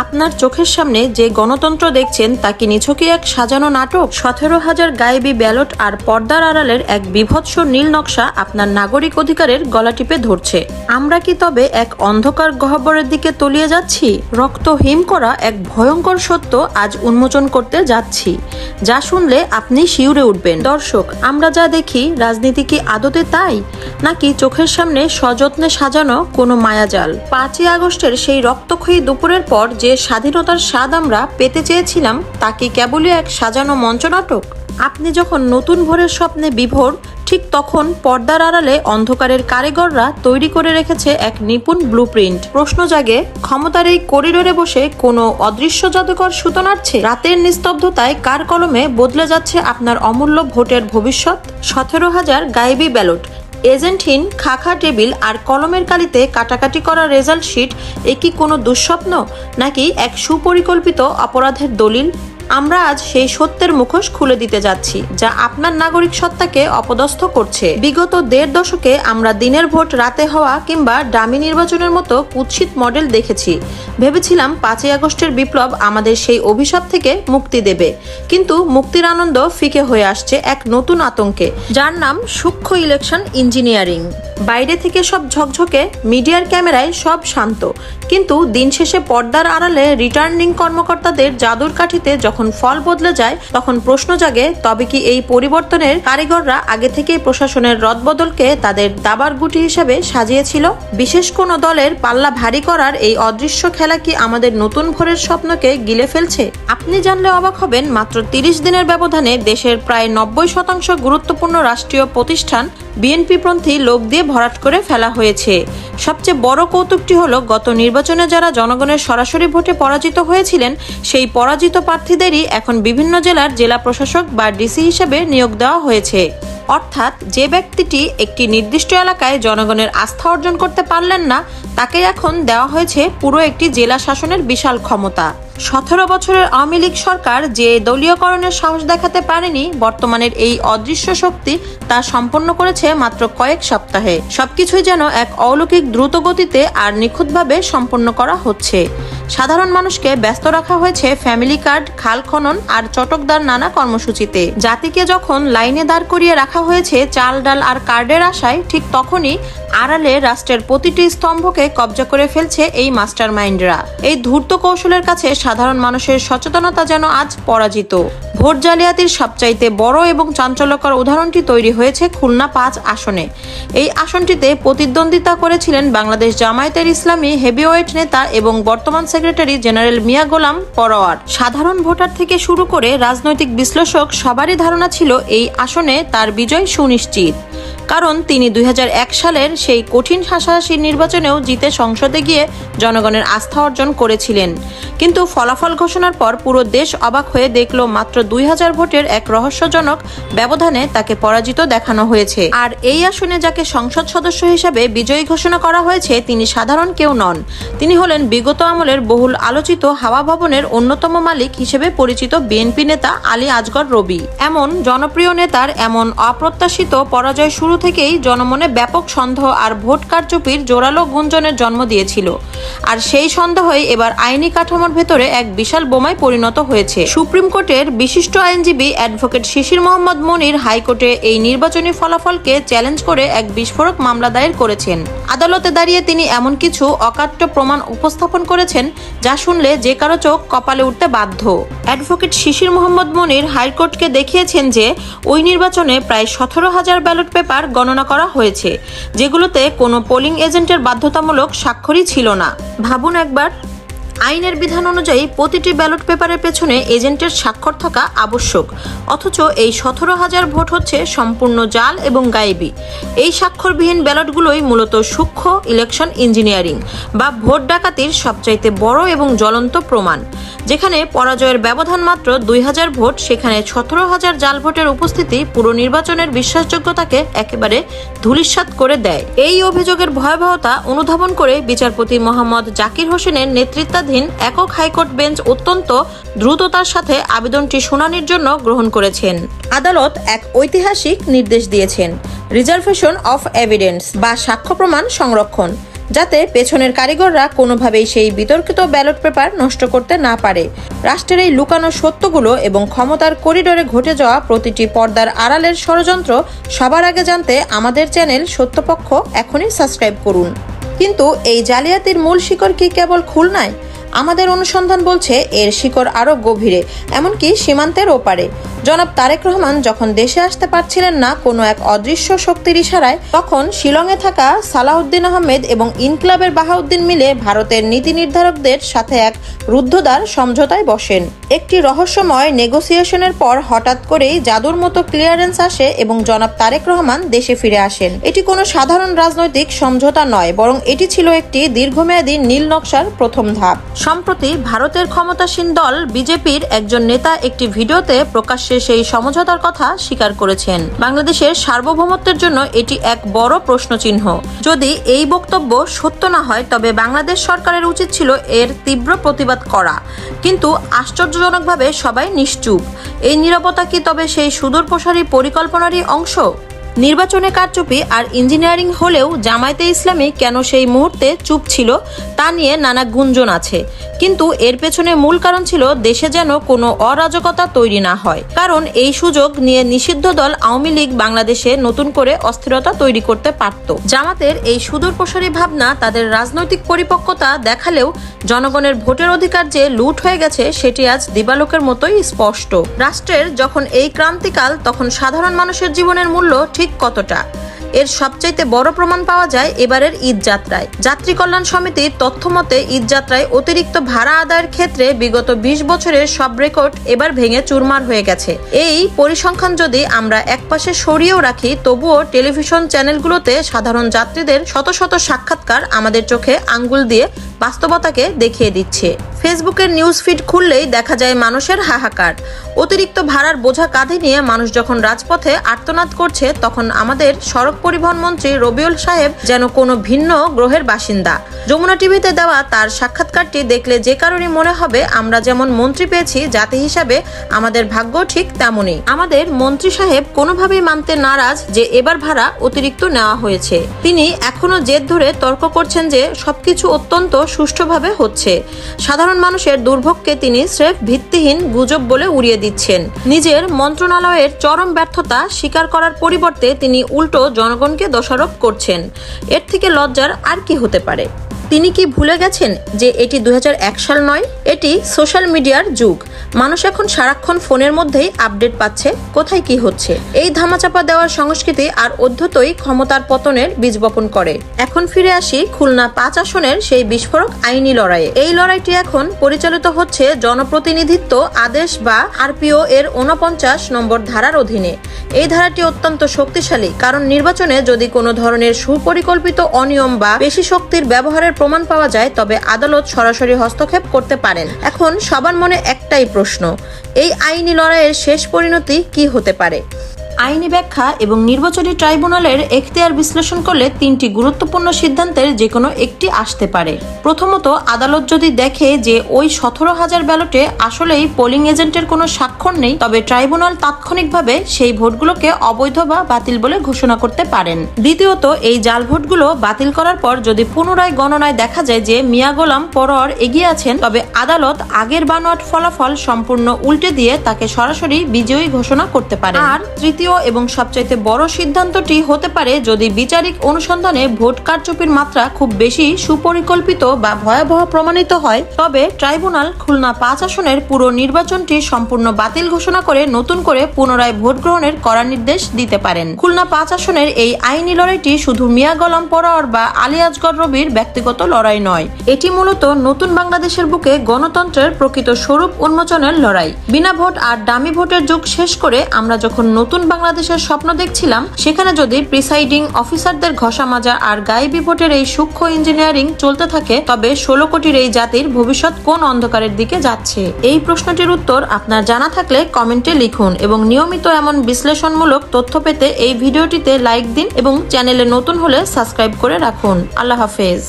আপনার চোখের সামনে যে গণতন্ত্র দেখছেন তা কি নিছকই এক সাজানো নাটক? 17,000 গায়েবী ব্যালট আর পর্দার আড়ালের এক বীভৎস নীল নকশা আপনার নাগরিক অধিকারের গলা টিপে ধরছে। আমরা কি তবে এক অন্ধকার গহ্বরের দিকে তলিয়ে যাচ্ছি? রক্ত হিম করা এক ভয়ঙ্কর সত্য আজ উন্মোচন করতে যাচ্ছি, যা শুনলে আপনি শিউরে উঠবেন। দর্শক, আমরা যা দেখি রাজনীতি কি আদতে তাই, নাকি চোখের সামনে সযত্নে সাজানো কোনো মায়াজাল? 5ই আগস্টের সেই রক্তক্ষয়ী দুপুরের পর যে স্বাধীনতার স্বাদ আমরা পেতে চেয়েছিলাম তা কি কেবলই এক সাজানো মঞ্চনাটক? আপনি যখন নতুন ভোরের স্বপ্নে বিভোর, ঠিক তখন পর্দার আড়ালে অন্ধকারের কারিগররা তৈরি করে রেখেছে এক নিপুণ ব্লুপ্রিন্ট। প্রশ্ন জাগে, ক্ষমতার এই করিডোরে বসে কোনো অদৃশ্য জাদুকর সুতো নাড়ছে? রাতের নিস্তব্ধতায় কার কলমে বদলে যাচ্ছে আপনার অমূল্য ভোটের ভবিষ্যৎ? 17,000 গায়েবী ব্যালট, এজেন্টহীন খাখা টেবিল আর কলমের কালিতে কাটাকাটি করা রেজাল্ট শিট, এ কি কোনো দুঃস্বপ্ন, নাকি এক সুপরিকল্পিত অপরাধের দলিল? আমরা আজ সেই সত্যের মুখোশ খুলে দিতে যাচ্ছি, যা আপনার নাগরিক সত্তাকে অপদস্থ করছে। বিগত 1.5 দশকে আমরা দিনের ভোট রাতে হওয়া কিংবা ডামি নির্বাচনের মতো কুৎসিত মডেল দেখেছি। ভেবেছিলাম 5ই আগস্টের বিপ্লব আমাদের সেই অভিশাপ থেকে মুক্তি দেবে, কিন্তু মুক্তির আনন্দ ফিকে হয়ে আসছে এক নতুন আতঙ্কে, যার নাম সূক্ষ্ম ইলেকশন ইঞ্জিনিয়ারিং। বাইরে থেকে সব ঝকঝকে, মিডিয়ার ক্যামেরায় সব শান্ত, কিন্তু দিন শেষে পর্দার আড়ালে রিটার্নিং কর্মকর্তাদের জাদুর কাঠিতে যখন ফল বদলে যায়, তখন প্রশ্ন জাগে, তবে কি এই পরিবর্তনের কারিগররা আগে থেকেই প্রশাসনের রদবদলকে তাদের দাবার গুটি হিসেবে সাজিয়েছিল? বিশেষ কোনো দলের পাল্লা ভারী করার এই অদৃশ্য খেলা কি আমাদের নতুন ভোরের স্বপ্নকে গিলে ফেলছে? আপনি জানলে অবাক হবেন, মাত্র 30 দিনের ব্যবধানে দেশের প্রায় 90% গুরুত্বপূর্ণ রাষ্ট্রীয় প্রতিষ্ঠান বিএনপিপন্থী লোক দিয়ে ভরাট করে ফেলা হয়েছে। সবচেয়ে বড় কৌতুকটি হলো, গত নির্বাচনে যারা জনগণের সরাসরি ভোটে পরাজিত হয়েছিলেন, সেই পরাজিত প্রার্থীদেরই এখন বিভিন্ন জেলার জেলা প্রশাসক বা ডিসি হিসেবে নিয়োগ দেওয়া হয়েছে। অর্থাৎ যে ব্যক্তিটি একটি নির্দিষ্ট এলাকায় জনগণের আস্থা অর্জন করতে পারলেন না, তাকে এখন দেওয়া হয়েছে পুরো একটি জেলা শাসনের বিশাল ক্ষমতা। 17 বছরের আওয়ামী লীগ সরকার যে দলীয়করণের সাহস দেখাতে পারেনি, বর্তমানের এই অদৃশ্য শক্তি তা সম্পন্ন করেছে মাত্র কয়েক সপ্তাহে। সবকিছুই যেন এক অলৌকিক দ্রুত গতিতে আর নিখুঁতভাবে সম্পন্ন করা হচ্ছে। সাধারণ মানুষকে ব্যস্ত রাখা হয়েছে ফ্যামিলি কার্ড, খাল খনন আর চটকদার নানা কর্মসূচিতে। জাতিকে যখন লাইনে দাঁড় করিয়ে রাখা হয়েছে চাল ডাল আর কার্ডের আশায়, ঠিক তখনই আড়ালে রাষ্ট্রের প্রতিটি স্তম্ভকে কবজা করে ফেলছে এই মাস্টার মাইন্ডরা। এই ধূর্ত কৌশলের কাছে সাধারণ মানুষের সচেতনতা যেন আজ পরাজিত। ভোট জালিয়াতির সবচাইতে বড় এবং চাঞ্চল্যকর উদাহরণটি তৈরি হয়েছে খুলনা 5 আসনে। এই আসনটিতে প্রতিদ্বন্দ্বিতা করেছিলেন বাংলাদেশ জামায়াতের ইসলামী হেভিওয়েট নেতা এবং বর্তমান সেক্রেটারি জেনারেল মিয়া গোলাম পরোয়ার। সাধারণ ভোটার থেকে শুরু করে রাজনৈতিক বিশ্লেষক সবারই ধারণা ছিল এই আসনে তার বিজয় সুনিশ্চিত, কারণ তিনি 2001 সালের সেই কঠিন হাসাহাসি নির্বাচনেও জিতে সংসদে গিয়ে জনগণের আস্থা অর্জন করেছিলেন। কিন্তু ফলাফল ঘোষণার পর পুরো দেশ অবাক হয়ে দেখল, মাত্র 2000 ভোটের এক রহস্যজনক ব্যবধানে তাকে পরাজিত দেখানো হয়েছে। আর এই আসনে যাকে সংসদ সদস্য হিসেবে বিজয়ী ঘোষণা করা হয়েছে, তিনি সাধারণ কেউ নন। তিনি হলেন বিগত আমলের বহুল আলোচিত হাওয়া ভবনের অন্যতম মালিক হিসেবে পরিচিত বিএনপি নেতা আলী আজগর রবি। এমন জনপ্রিয় নেতার এমন অপ্রত্যাশিত পরাজয় শুরু থেকেই জনমনে ব্যাপক সন্দেহ আর ভোট কারচুপির জোরালো গুঞ্জনের জন্ম দিয়েছিল। আর সেই সন্দেহই এবার আইনি কাঠামোর ভেতরে এক বিশাল বোমায় পরিণত হয়েছে। সুপ্রিম কোর্টের বিশিষ্ট আইনজীবী অ্যাডভোকেট শিশির মোহাম্মদ মনির হাইকোর্টে এই নির্বাচনী ফলাফলকে চ্যালেঞ্জ করে এক বিস্ফোরক মামলা দায়ের করেছেন। আদালতে দাঁড়িয়ে তিনি এমন কিছু অকাট্য প্রমাণ উপস্থাপন করেছেন, যা শুনলে যে কারো চোখ কপালে উঠতে বাধ্য। অ্যাডভোকেট শিশির মোহাম্মদ মনির হাইকোর্টকে দেখিয়েছেন যে ওই নির্বাচনে প্রায় 17,000 ব্যালট পেপার গণনা করা হয়েছে, যেগুলোতে কোনো পোলিং এজেন্টের বাধ্যতামূলক স্বাক্ষরই ছিল না। ভাবুন একবার, আইনের বিধান অনুযায়ী প্রতিটি ব্যালট পেপারের পেছনে এজেন্টের স্বাক্ষর থাকা আবশ্যক, অথচ এই 17,000 ভোট হচ্ছে সম্পূর্ণ জাল এবং গায়েবী। এই স্বাক্ষরবিহীন ব্যালটগুলোই মূলত সূক্ষ্ম ইলেকশন ইঞ্জিনিয়ারিং বা ভোট ডাকাতির সবচাইতে বড় এবং জ্বলন্ত প্রমাণ। যেখানে পরাজয়ের ব্যবধান মাত্র 2000 ভোট, সেখানে 17,000 জাল ভোটের উপস্থিতি পুরো নির্বাচনের বিশ্বাসযোগ্যতাকে একেবারে ধূলিসাৎ করে দেয়। এই অভিযোগের ভয়াবহতা অনুধাবন করে বিচারপতি মোহাম্মদ জাকির হোসেনের নেতৃত্বাধীন একক হাইকোর্ট বেঞ্চ অত্যন্ত দ্রুততার সাথে আবেদনটি শুনানির জন্য গ্রহণ করেছেন। আদালত এক ঐতিহাসিক নির্দেশ দিয়েছেন, রিজার্ভেশন অফ এভিডেন্স বা সাক্ষ্য প্রমাণ সংরক্ষণ। যাতে পেছনের কারিগররা কোনোভাবেই সেই বিতর্কিত ব্যালট পেপার নষ্ট করতে না পারে। রাষ্ট্রের এই লুকানো সত্যগুলো এবং ক্ষমতার করিডোরে ঘটে যাওয়া প্রতিটি পর্দার আড়ালের ষড়যন্ত্র সবার আগে জানতে আমাদের চ্যানেল সত্যপক্ষ এখনই সাবস্ক্রাইব করুন। কিন্তু এই জালিয়াতির মূল শিকড় কি কেবল খুলনায়? আমাদের অনুসন্ধান বলছে এর শিকড় আরও গভীরে, এমনকি সীমান্তের ওপারে। জনাব তারেক রহমান যখন দেশে আসতে পারছিলেন না কোনো এক অদৃশ্য শক্তির ইশারায়, তখন শিলংয়ে থাকা সালাউদ্দিন আহমেদ এবং ইনকিলাবের বাহাউদ্দিন মিলে ভারতের নীতি নির্ধারকদের সাথে এক রুদ্ধদ্বার সমঝোতায় বসেন। একটি রহস্যময় নেগোসিয়েশনের পর হঠাৎ করেই জাদুর মতো ক্লিয়ারেন্স আসে এবং জনাব তারেক রহমান দেশে ফিরে আসেন। এটি কোনো সাধারণ রাজনৈতিক সমঝোতা নয়, বরং এটি ছিল একটি দীর্ঘমেয়াদী নীল নকশার প্রথম ধাপ। সম্প্রতি ভারতের ক্ষমতাসীন দল বিজেপির একজন নেতা একটি ভিডিওতে প্রকাশ্যে সেই সমঝোতার কথা স্বীকার করেছেন। বাংলাদেশের সার্বভৌমত্বের জন্য এটি এক বড় প্রশ্নচিহ্ন। যদি এই বক্তব্য সত্য না হয় তবে বাংলাদেশ সরকারের উচিত ছিল এর তীব্র প্রতিবাদ করা, কিন্তু আশ্চর্যজনকভাবে সবাই নিশ্চুপ। এই নীরবতা কি তবে সেই সুদূরপ্রসারী পরিকল্পনারই অংশ? নির্বাচনে কারচুপি আর ইঞ্জিনিয়ারিং হলেও জামায়াতে ইসলামী কেন সেই মুহূর্তে চুপ ছিল তা নিয়ে নানা গুঞ্জন আছে, কিন্তু এর পেছনে মূল কারণ ছিল দেশে যেন কোনো অরাজকতা তৈরি না হয়। কারণ এই সুযোগ নিয়ে নিষিদ্ধ দল আওয়ামী লীগ বাংলাদেশে নতুন করে অস্থিরতা তৈরি করতে পারত। জামাতের এই সুদূরপ্রসারী ভাবনা তাদের রাজনৈতিক পরিপক্কতা দেখালেও জনগণের ভোটের অধিকার যে লুট হয়ে গেছে সেটি আজ দিবালোকের মতোই স্পষ্ট। রাষ্ট্রের যখন এই ক্রান্তিকাল, তখন সাধারণ মানুষের জীবনের মূল্য ঠিক কতটা? এর সবচাইতে বড় প্রমাণ পাওয়া যায় এবারের ঈদ যাত্রায়। যাত্রী কল্যাণ সমিতির তথ্য মতে ঈদ যাত্রায় অতিরিক্ত ভাড়া আদায়ের ক্ষেত্রে বিগত 20 বছরের সব রেকর্ড এবার ভেঙে চুরমার হয়ে গেছে। এই পরিসংখ্যান যদি আমরা একপাশে সরিয়েও রাখি, তবুও টেলিভিশন চ্যানেলগুলোতে সাধারণ যাত্রীদের শত শত সাক্ষাৎকার আমাদের চোখে আঙ্গুল দিয়ে বাস্তবতাকে দেখিয়ে দিচ্ছে। ফেসবুকের নিউজ ফিড খুললেই দেখা যায় মানুষের হাহাকার। অতিরিক্ত ভাড়ার বোঝা কাঁধে নিয়ে মানুষ যখন রাজপথে আর্তনাদ করছে, তখন আমাদের সড়ক পরিবহন মন্ত্রী রবিউল সাহেব যেন কোনো ভিন্ন গ্রহের বাসিন্দা। যমুনা টিভিতে দেওয়া তার সাক্ষাৎকারটি দেখলে যে কারণে মনে হবে আমরা যেমন মন্ত্রী পেয়েছি, জাতি হিসাবে আমাদের ভাগ্য ঠিক তেমনই। আমাদের মন্ত্রী সাহেব কোনোভাবেই মানতে নারাজ যে এবার ভাড়া অতিরিক্ত নেওয়া হয়েছে। তিনি এখনো জেদ ধরে তর্ক করছেন যে সবকিছু অত্যন্ত সুষ্ঠুভাবে হচ্ছে। সাধারণ মানুষের দুর্ভোগকে তিনি স্রেফ ভিত্তিহীন গুজব বলে উড়িয়ে দিচ্ছেন। নিজের মন্ত্রণালয়ের চরম ব্যর্থতা স্বীকার করার পরিবর্তে তিনি উল্টো জনগণকে দোষারোপ করছেন। এর থেকে লজ্জার আর কি হতে পারে? তিনি কি ভুলে গেছেন যে এটি 2001 সাল নয়, এটি সোশ্যাল মিডিয়ার যুগ। মানুষ এখন সারাক্ষণ ফোনের মধ্যেই আপডেট পাচ্ছে কোথায় কি হচ্ছে। এই ধামাচাপা দেওয়ার সংস্কৃতি আর অধ্যতই ক্ষমতার পতনের বীজ বপন করে। এখন ফিরে আসি খুলনা 5 আসনের সেই বিস্ফোরক আইনি লড়াইয়ে। এই লড়াইটি এখন পরিচালিত হচ্ছে জনপ্রতিনিধিত্ব আদেশ বা আরপিও এর 49 নম্বর ধারার অধীনে। এই ধারাটি অত্যন্ত শক্তিশালী, কারণ নির্বাচনে যদি কোনো ধরনের সুপরিকল্পিত অনিয়ম বা বেশি শক্তির ব্যবহারের প্রমাণ পাওয়া যায় তবে আদালত সরাসরি হস্তক্ষেপ করতে পারেন। এখন সবার মনে একটাই প্রশ্ন, এই আইনি লড়াইয়ের শেষ পরিণতি কি হতে পারে? আইনি ব্যাখ্যা এবং নির্বাচনী ট্রাইব্যুনালের এখতিয়ার বিশ্লেষণ করলে 3টি গুরুত্বপূর্ণ সিদ্ধান্তের যে কোনো একটি আসতে পারে। প্রথমত, আদালত যদি দেখে যে ওই 17,000 ব্যালটে আসলেই পোলিং এজেন্টের কোনো স্বাক্ষর নেই, তবে ট্রাইব্যুনাল তাৎক্ষণিকভাবে সেই ভোটগুলোকে অবৈধ বা বাতিল বলে ঘোষণা করতে পারেন। দ্বিতীয়ত, এই জাল ভোটগুলো বাতিল করার পর যদি পুনরায় গণনায় দেখা যায় যে মিয়া গোলাম পরোয়ার এগিয়ে আছেন, তবে আদালত আগের বানোয়াট ফলাফল সম্পূর্ণ উল্টে দিয়ে তাকে সরাসরি বিজয়ী ঘোষণা করতে পারে। আর তৃতীয় এবং সবচাইতে বড় সিদ্ধান্তটি হতে পারে যদি বিচারিক অনুসন্ধানে ভোট কারচুপির মাত্রা খুব বেশি সুপরিকল্পিত বা ভয়াবহ প্রমাণিত হয়, তবে ট্রাইব্যুনাল খুলনা 5 আসনের পুরো নির্বাচনটি সম্পূর্ণ বাতিল ঘোষণা করে নতুন করে পুনরায় ভোট গ্রহণের কড়া নির্দেশ দিতে পারেন। খুলনা 5 আসনের এই আইনি লড়াইটি শুধু মিয়া গোলাম পরোয়ার বা আলী আসগর রবির ব্যক্তিগত লড়াই নয়, এটি মূলত নতুন বাংলাদেশের বুকে গণতন্ত্রের প্রকৃত স্বরূপ উন্মোচনের লড়াই। বিনা ভোট আর ডামি ভোটের যুগ শেষ করে আমরা যখন নতুন বাংলাদেশের স্বপ্ন দেখছিলাম, সেখানে যদি প্রিসাইডিং অফিসারদের ঘষা মাজা আর গায়েবী ভোটের এই সূক্ষ্ম ইঞ্জিনিয়ারিং চলতে থাকে, তবে 16 কোটির এই জাতির ভবিষ্যৎ কোন অন্ধকারের দিকে যাচ্ছে? এই প্রশ্নটির উত্তর আপনার জানা থাকলে কমেন্টে লিখুন এবং নিয়মিত এমন বিশ্লেষণমূলক তথ্য পেতে এই ভিডিওটিতে লাইক দিন এবং চ্যানেলে নতুন হলে সাবস্ক্রাইব করে রাখুন। আল্লাহ হাফেজ।